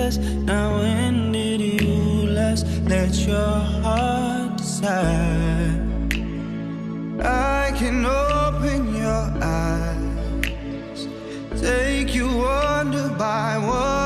best. Now when did you last let your heart decide? I can open your eyes, take you wonder by one.